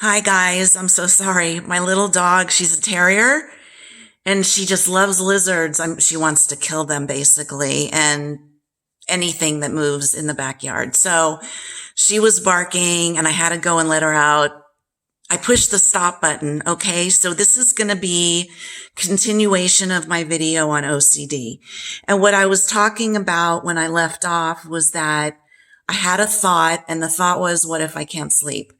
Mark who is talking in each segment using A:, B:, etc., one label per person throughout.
A: Hi guys, I'm so sorry. My little dog, she's a terrier and she just loves lizards. She wants to kill them basically and anything that moves in the backyard. So she was barking and I had to go and let her out. I pushed the stop button. Okay. So this is going to be continuation of my video on OCD. And what I was talking about when I left off was that I had a thought and the thought was, what if I can't sleep?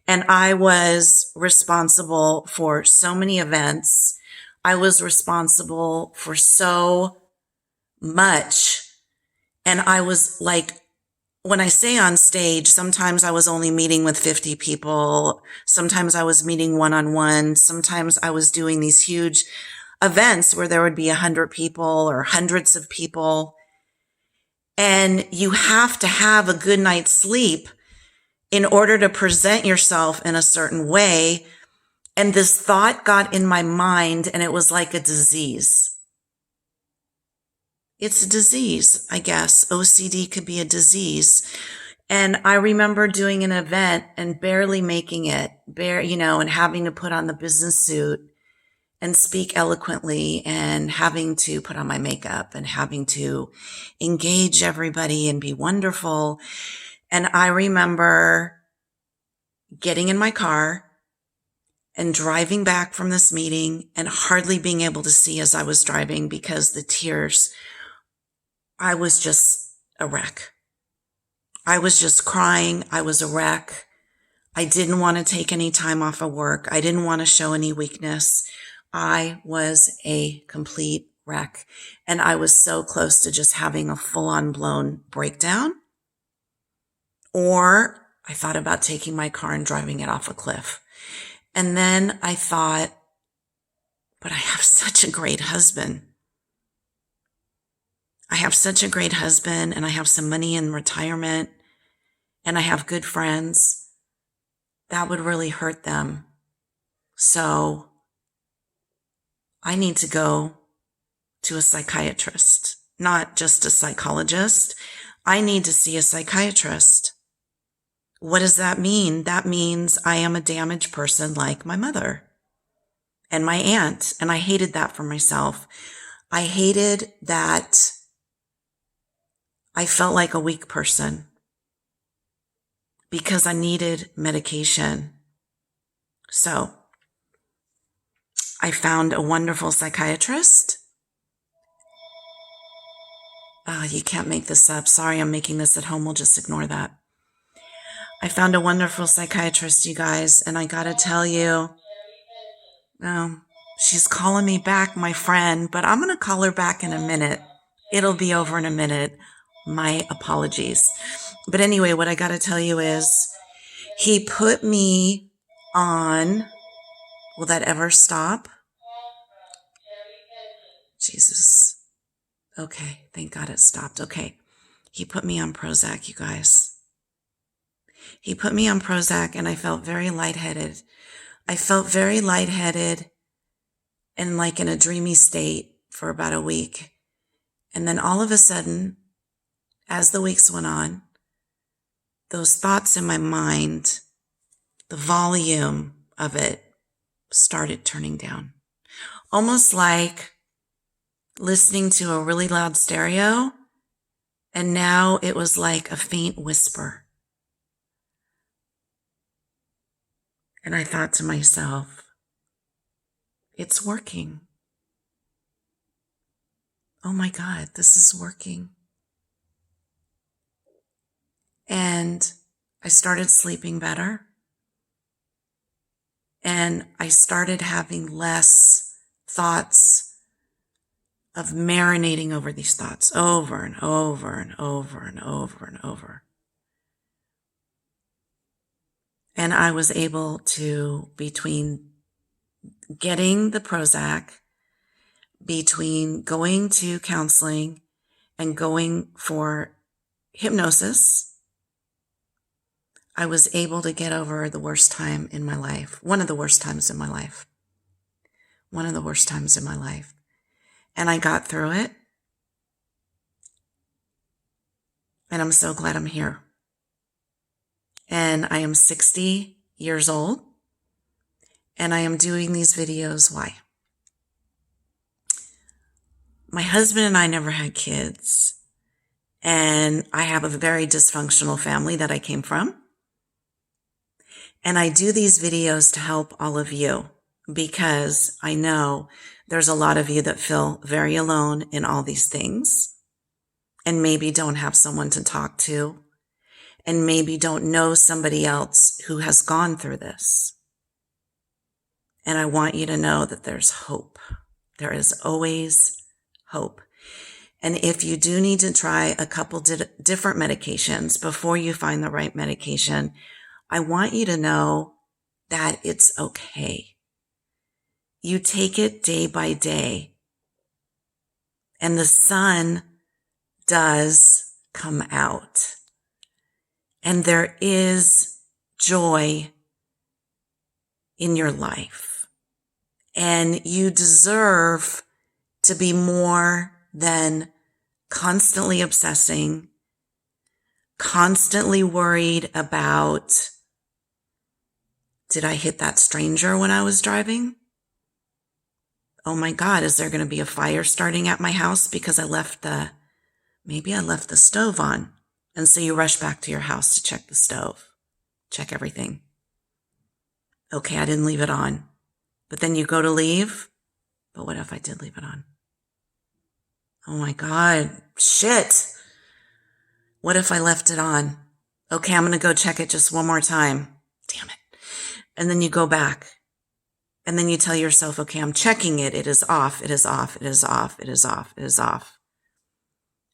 A: And I was responsible for so many events. I was responsible for so much. And I was like, when I say on stage, sometimes I was only meeting with 50 people. Sometimes I was meeting one-on-one. Sometimes I was doing these huge events where there would be 100 people or hundreds of people. And you have to have a good night's sleep in order to present yourself in a certain way. And this thought got in my mind and it was like a disease. It's a disease, I guess. OCD could be a disease. And I remember doing an event and barely making it, and having to put on the business suit and speak eloquently and having to put on my makeup and having to engage everybody and be wonderful. And I remember getting in my car and driving back from this meeting and hardly being able to see as I was driving because the tears, I was just a wreck. I was just crying. I was a wreck. I didn't want to take any time off of work. I didn't want to show any weakness. I was a complete wreck. And I was so close to just having a full-on blown breakdown. Or I thought about taking my car and driving it off a cliff. And then I thought, but I have such a great husband. I have such a great husband and I have some money in retirement and I have good friends. That would really hurt them. So I need to go to a psychiatrist, not just a psychologist. I need to see a psychiatrist. What does that mean? That means I am a damaged person like my mother and my aunt. And I hated that for myself. I hated that I felt like a weak person because I needed medication. So I found a wonderful psychiatrist. Oh, you can't make this up. Sorry, I'm making this at home. We'll just ignore that. I found a wonderful psychiatrist, you guys, and I gotta tell you, she's calling me back, my friend, but I'm gonna call her back in a minute. It'll be over in a minute. My apologies. But anyway, what I gotta tell you is he put me on, will that ever stop? Jesus. Okay, thank God it stopped. Okay, he put me on Prozac, you guys. He put me on Prozac and I felt very lightheaded. I felt very lightheaded and like in a dreamy state for about a week. And then all of a sudden, as the weeks went on, those thoughts in my mind, the volume of it started turning down. Almost like listening to a really loud stereo, and now it was like a faint whisper. And I thought to myself, it's working. Oh my God, this is working. And I started sleeping better. And I started having less thoughts of marinating over these thoughts over and over and over and over and over. And I was able to, between getting the Prozac, between going to counseling and going for hypnosis, I was able to get over the worst time in my life. One of the worst times in my life. One of the worst times in my life. And I got through it. And I'm so glad I'm here. And I am 60 years old. And I am doing these videos. Why? My husband and I never had kids. And I have a very dysfunctional family that I came from. And I do these videos to help all of you because I know there's a lot of you that feel very alone in all these things and maybe don't have someone to talk to and maybe don't know somebody else who has gone through this. And I want you to know that there's hope. There is always hope. And if you do need to try a couple different medications before you find the right medication, I want you to know that it's okay. You take it day by day, and the sun does come out, and there is joy in your life, and you deserve to be more than constantly obsessing, constantly worried about, did I hit that stranger when I was driving? Oh my God, is there going to be a fire starting at my house because maybe I left the stove on. And so you rush back to your house to check the stove, check everything. Okay, I didn't leave it on. But then you go to leave. But what if I did leave it on? Oh my God, shit. What if I left it on? Okay, I'm going to go check it just one more time. Damn it. And then you go back. And then you tell yourself, okay, I'm checking it. It is off. It is off. It is off. It is off. It is off.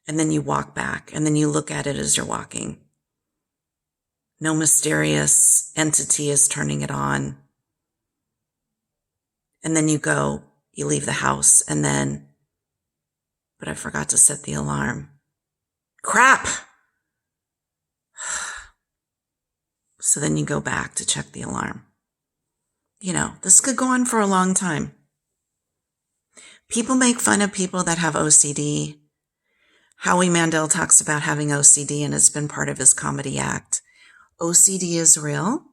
A: And then you walk back and then you look at it as you're walking. No mysterious entity is turning it on. And then you leave the house but I forgot to set the alarm. Crap! So then you go back to check the alarm. This could go on for a long time. People make fun of people that have OCD. Howie Mandel talks about having OCD, and it's been part of his comedy act. OCD is real.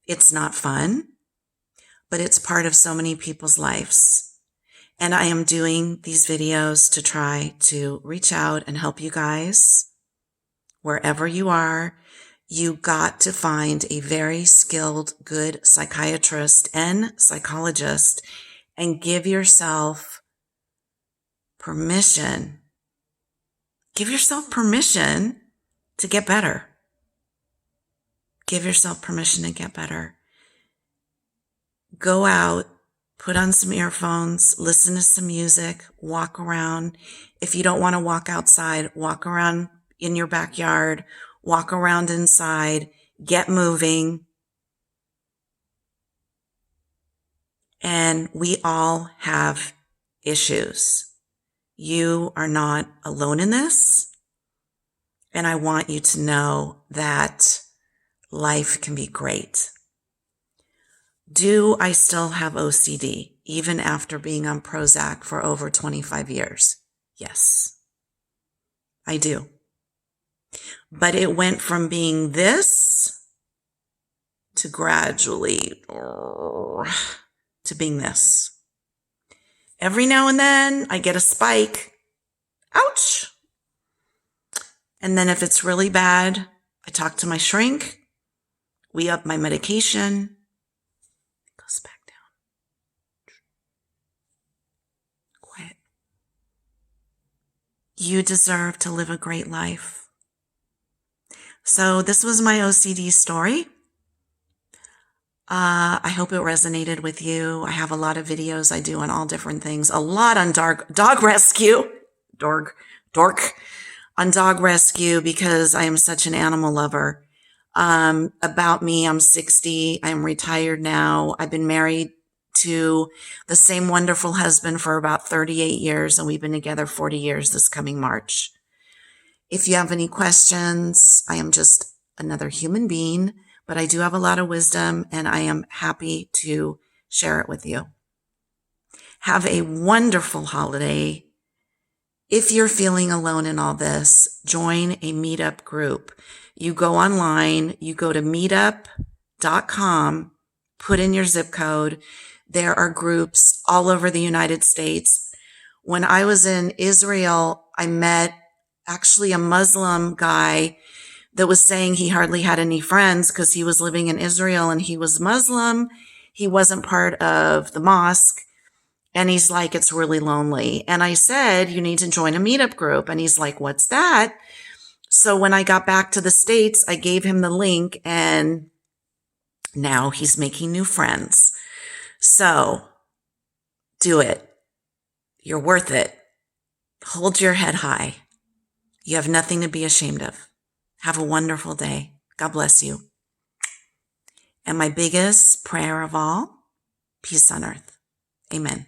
A: It's not fun, but it's part of so many people's lives. And I am doing these videos to try to reach out and help you guys wherever you are. You got to find a very skilled, good psychiatrist and psychologist and give yourself permission. Give yourself permission to get better. Give yourself permission to get better. Go out, put on some earphones, listen to some music, walk around. If you don't want to walk outside, walk around in your backyard, walk around inside, get moving. And we all have issues. You are not alone in this. And I want you to know that life can be great. Do I still have OCD, even after being on Prozac for over 25 years? Yes, I do. But it went from being this to gradually to being this. Every now and then I get a spike. Ouch. And then if it's really bad, I talk to my shrink. We up my medication. It goes back down. Quiet. You deserve to live a great life. So this was my OCD story. I hope it resonated with you. I have a lot of videos I do on all different things. A lot on dog rescue. Dork. On dog rescue because I am such an animal lover. About me, I'm 60. I'm retired now. I've been married to the same wonderful husband for about 38 years, and we've been together 40 years this coming March. If you have any questions, I am just another human being, but I do have a lot of wisdom, and I am happy to share it with you. Have a wonderful holiday. If you're feeling alone in all this, join a meetup group. You go online, you go to meetup.com put in your zip code. There are groups all over the United States. When I was in Israel, I met actually a Muslim guy that was saying he hardly had any friends because he was living in Israel and he was Muslim. He wasn't part of the mosque. And he's like, it's really lonely. And I said, you need to join a meetup group. And he's like, what's that? So when I got back to the States, I gave him the link and now he's making new friends. So do it. You're worth it. Hold your head high. You have nothing to be ashamed of. Have a wonderful day. God bless you. And my biggest prayer of all, peace on earth. Amen.